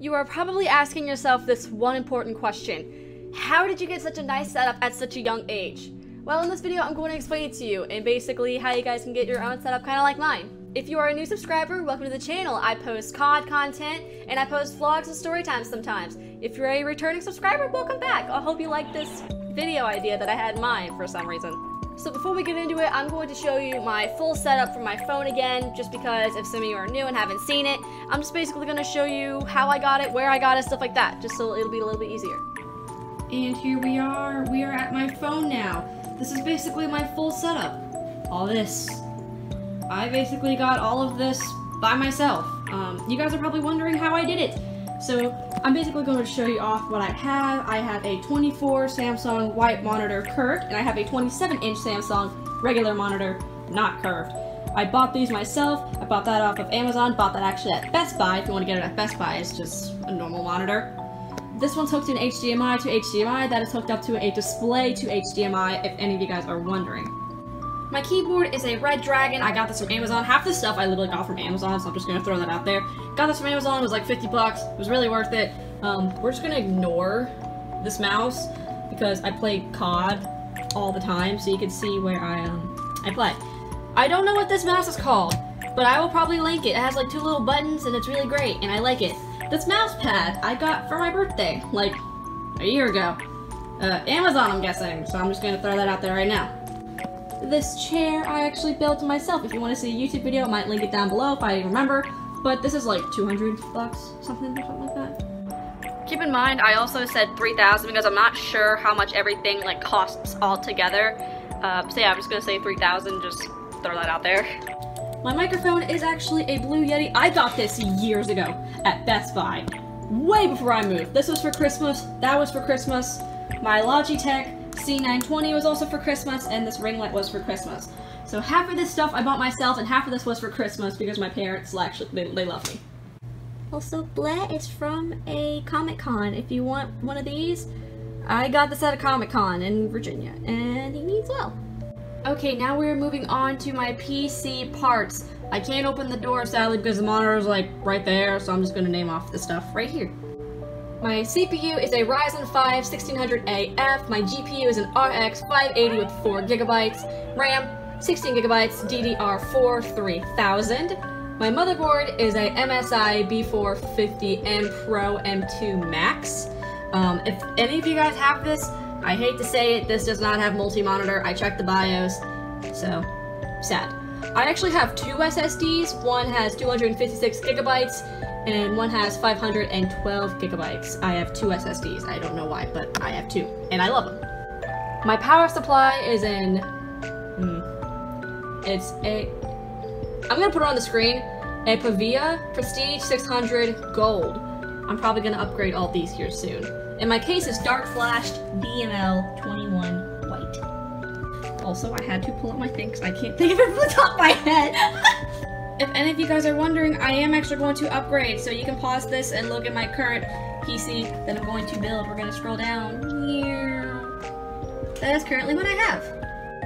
You are probably asking yourself this one important question. How did you get such a nice setup at such a young age? Well, in this video, I'm going to explain it to you, and basically how you guys can get your own setup kind of like mine. If you are a new subscriber, welcome to the channel. I post COD content, and I post vlogs and story times sometimes. If you're a returning subscriber, welcome back. I hope you like this video idea that I had in mind for some reason. So before we get into it, I'm going to show you my full setup from my phone again, just because if some of you are new and haven't seen it, I'm just basically going to show you how I got it, where I got it, stuff like that, just so it'll be a little bit easier. And here we are at my phone now. This is basically my full setup. All this. I basically got all of this by myself. You guys are probably wondering how I did it. So I'm basically going to show you off what I have. I have a 24 Samsung white monitor curved, and I have a 27-inch Samsung regular monitor, not curved. I bought these myself. I bought that off of Amazon, bought that actually at Best Buy. If you want to get it at Best Buy, it's just a normal monitor. This one's hooked in HDMI to HDMI. That is hooked up to a display to HDMI, if any of you guys are wondering. My keyboard is a Red Dragon. I got this from Amazon. Half this stuff I literally got from Amazon, so I'm just going to throw that out there. Got this from Amazon. It was like 50 bucks. It was really worth it. We're just going to ignore this mouse because I play COD all the time, so you can see where I play. I don't know what this mouse is called, but I will probably link it. It has like 2 little buttons, and it's really great, and I like it. This mouse pad I got for my birthday, like a year ago. Amazon, I'm guessing, so I'm just going to throw that out there right now. This chair I actually built myself. If you want to see a YouTube video, I might link it down below if I remember. But this is like 200 bucks, something like that. Keep in mind, I also said 3,000 because I'm not sure how much everything like costs all together. So yeah, I'm just gonna say 3,000. Just throw that out there. My microphone is actually a Blue Yeti. I got this years ago at Best Buy, way before I moved. This was for Christmas. That was for Christmas. My Logitech C920 was also for Christmas, and this ring light was for Christmas. So half of this stuff I bought myself, and half of this was for Christmas because my parents actually, they love me. Also, Blatt is from a Comic-Con. If you want one of these, I got this at a Comic-Con in Virginia, and he means well. Okay, now we're moving on to my PC parts. I can't open the door, sadly, because the monitor is like right there, so I'm just going to name off the stuff right here. My CPU is a Ryzen 5 1600AF, my GPU is an RX 580 with 4 GB, RAM 16 GB, DDR4 3000. My motherboard is a MSI B450M Pro M2 Max. If any of you guys have this, I hate to say it, this does not have multi-monitor. I checked the BIOS, so sad. I actually have 2 SSDs. One has 256 GB, and one has 512 GB. I have 2 SSDs. I don't know why, but I have 2, and I love them. My power supply is in, I'm gonna put it on the screen, a Pavia Prestige 600 Gold. I'm probably gonna upgrade all these here soon. And my case is dark flashed BML 21 white. Also, I had to pull up my thing because I can't think of it from the top of my head. If any of you guys are wondering, I am actually going to upgrade, so you can pause this and look at my current PC that I'm going to build. We're going to scroll down. That is currently what I have.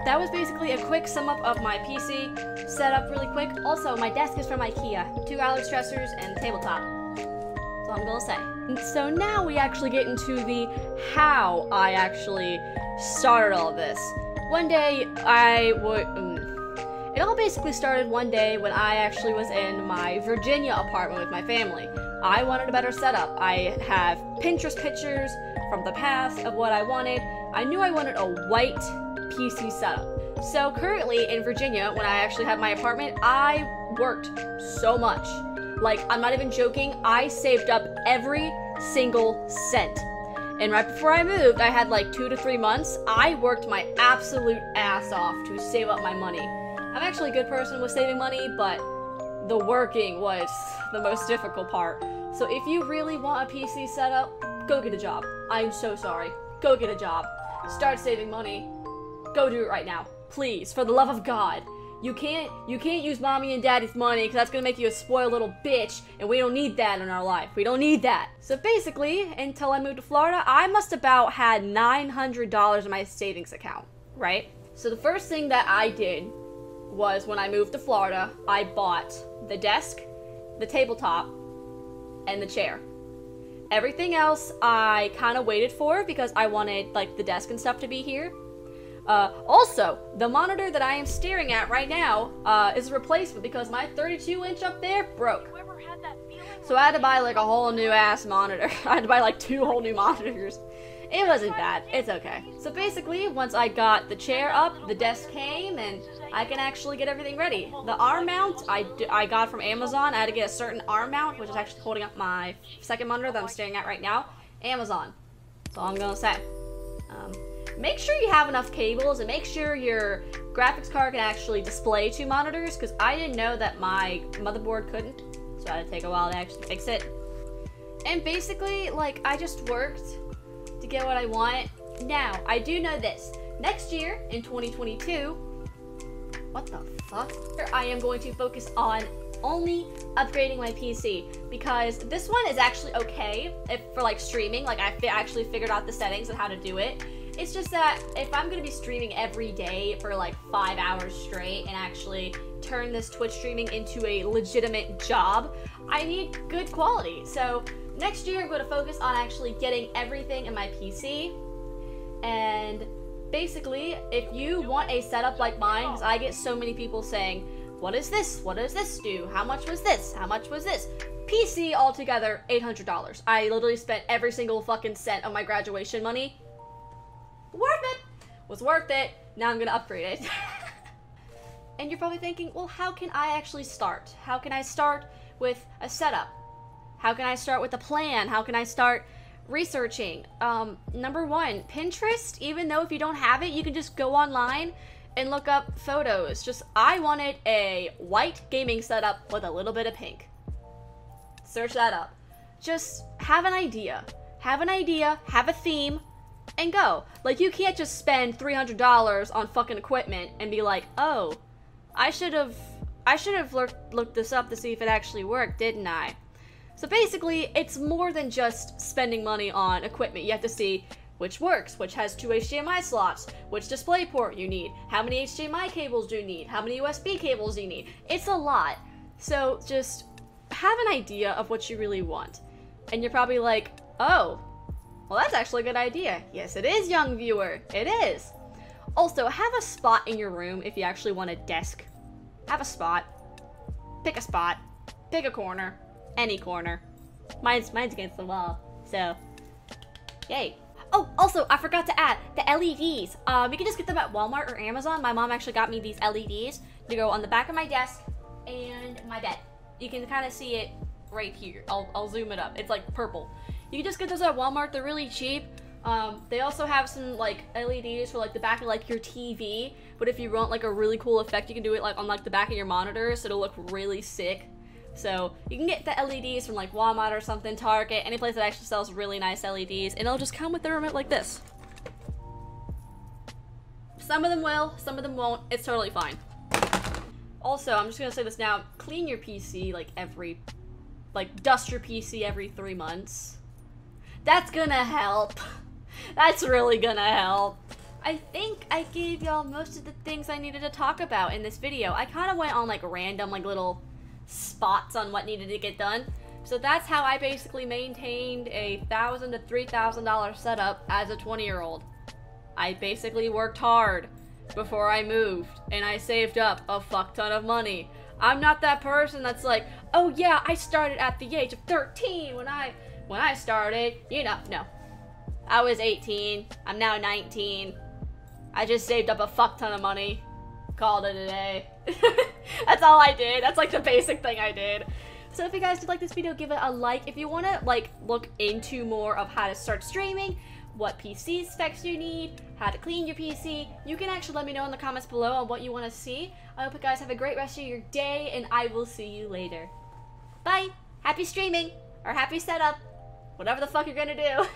That was basically a quick sum up of my PC setup really quick. Also, my desk is from IKEA. 2 Alex dressers and the tabletop. That's all I'm going to say. And so now we actually get into the how I actually started all of this. One day, it all basically started one day when I actually was in my Virginia apartment with my family. I wanted a better setup. I have Pinterest pictures from the past of what I wanted. I knew I wanted a white PC setup. So currently in Virginia, when I actually had my apartment, I worked so much. Like, I'm not even joking, I saved up every single cent. And right before I moved, I had like 2 to 3 months. I worked my absolute ass off to save up my money. I'm actually a good person with saving money, but the working was the most difficult part. So if you really want a PC setup, go get a job. I'm so sorry. Go get a job. Start saving money. Go do it right now. Please, for the love of God. You can't use mommy and daddy's money because that's gonna make you a spoiled little bitch, and we don't need that in our life. We don't need that. So basically, until I moved to Florida, I must about had $900 in my savings account, right? So the first thing that I did was when I moved to Florida, I bought the desk, the tabletop, and the chair. Everything else I kind of waited for because I wanted like the desk and stuff to be here. Also, the monitor that I am staring at right now is a replacement because my 32-inch up there broke. So I had to buy like a whole new ass monitor. I had to buy like 2 whole new monitors. It wasn't bad. It's okay. So basically, once I got the chair up, the desk came, and I can actually get everything ready. The arm mount I got from Amazon. I had to get a certain arm mount, which is actually holding up my second monitor that I'm staring at right now. Amazon. That's all I'm gonna say. Make sure you have enough cables, and make sure your graphics card can actually display 2 monitors, because I didn't know that my motherboard couldn't, so I had to take a while to actually fix it. And basically, like, I just worked to get what I want. Now, I do know this. Next year, in 2022, what the fuck? I am going to focus on only upgrading my PC, because this one is actually okay for like streaming. Like, I actually figured out the settings and how to do it. It's just that if I'm gonna be streaming every day for like 5 hours straight and actually turn this Twitch streaming into a legitimate job, I need good quality. So next year I'm going to focus on actually getting everything in my PC. And basically, if you want a setup like mine, because I get so many people saying, what is this? What does this do? How much was this? How much was this? PC altogether, $800. I literally spent every single fucking cent of my graduation money. Worth it! Was worth it. Now I'm gonna upgrade it. And you're probably thinking, well, how can I actually start? How can I start with a setup? How can I start with a plan? How can I start researching? Number 1, Pinterest. Even though if you don't have it, you can just go online and look up photos. I wanted a white gaming setup with a little bit of pink. Search that up. Just have an idea. Have a theme, and go. Like, you can't just spend $300 on fucking equipment and be like, oh, I should have looked this up to see if it actually worked, didn't I? So basically, it's more than just spending money on equipment. You have to see which works, which has 2 HDMI slots, which display port you need, how many HDMI cables do you need, how many USB cables do you need. It's a lot. So just have an idea of what you really want. And you're probably like, oh, well, that's actually a good idea. Yes, it is, young viewer. It is. Also, have a spot in your room if you actually want a desk. Have a spot. Pick a spot. Pick a corner. Any corner. Mine's against the wall, so yay. Oh, also, I forgot to add the LEDs. You can just get them at Walmart or Amazon. My mom actually got me these LEDs to go on the back of my desk and my bed. You can kind of see it right here. I'll zoom it up. It's like purple. You can just get those at Walmart. They're really cheap. They also have some like LEDs for like the back of like your TV. But if you want like a really cool effect, you can do it like on like the back of your monitor, so it'll look really sick. So you can get the LEDs from like Walmart or something, Target, any place that actually sells really nice LEDs, and it'll just come with the remote like this. Some of them will, some of them won't. It's totally fine. Also, I'm just gonna say this now, clean your PC like dust your PC every 3 months. That's gonna help. That's really gonna help. I think I gave y'all most of the things I needed to talk about in this video. I kind of went on like random like little spots on what needed to get done. So that's how I basically maintained a $1,000 to $3,000 setup as a 20-year-old. I basically worked hard before I moved, and I saved up a fuck ton of money. I'm not that person that's like, oh yeah, I started at the age of 13 when I started, you know, no. I was 18, I'm now 19. I just saved up a fuck ton of money. Called it a day. That's all I did. That's like the basic thing I did. So if you guys did like this video, give it a like. If you want to like look into more of how to start streaming, what PC specs you need, how to clean your PC, you can actually let me know in the comments below on what you want to see. I hope you guys have a great rest of your day, and I will see you later. Bye! Happy streaming! Or happy setup! Whatever the fuck you're gonna do.